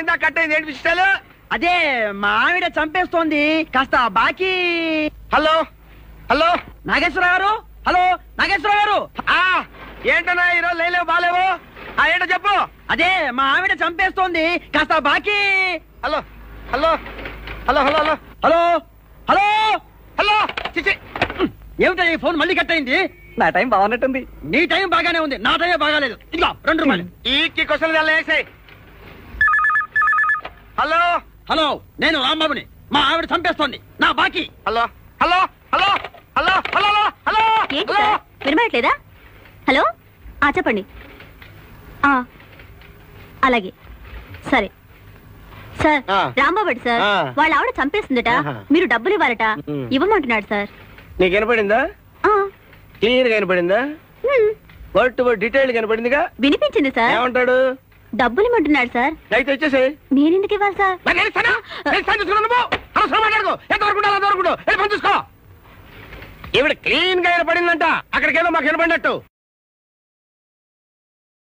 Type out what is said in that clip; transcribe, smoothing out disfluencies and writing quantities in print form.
ఇందా కట్టయింది ఏంటి విషయాలు? అదే మా ఆవిడ చంపేస్తోంది, కాస్త బాకీ. హలో హలో నాగేశ్వరరావు గారు, హలో నాగేశ్వరరావు గారు. ఏంటన్నా ఈరోజు లేలేవు బాలేవు? ఏంటో చెప్పు. అదే మా ఆవిడ చంపేస్తోంది, కాస్త బాకీ. Hello hello hello hello hello hello hello hello చిచి ఏమిటో ఈ ఫోన్ మళ్ళీ కట్ అయింది? నా టైం బాగున్నట్టుంది. నీ టైం బాగానే ఉంది, నా టైం బాగాలేదు. ఇదిగో 2 రూపాయలు. ఈ క్వశ్చన్ వేసాయి. హలో హలో, నేను రాంబాబుని. మా ఆవిడ చంపేస్తోంది, నా బాకీ. Hello hello hello hello hello hello ఏంటి సార్ వినబడట్లేదా? హలో చెప్పండి. అలాగే సరే సార్. రాంబాబు సార్, వాళ్ళ ఆవిడ చంపేస్తుందట, మీరు డబ్బులు ఇవ్వాలట. ఇవ్వమంటున్నాడు సార్. నీకు వినపడిందా? క్లియర్ గా వినపడిందా? వర్డ్ టు వర్డ్ డీటెయిల్ కనపడిందిగా? వినిపించింది సార్. ఏమంటాడు? డబ్బులు ఇవ్వమంటున్నాడు సార్. అయితే వచ్చేసి నేను ఎందుకు ఇవ్వాలి సార్? ఈవిడ క్లీన్ గా వినపడిందంట, అక్కడికేదో మాకు వినపడినట్టు.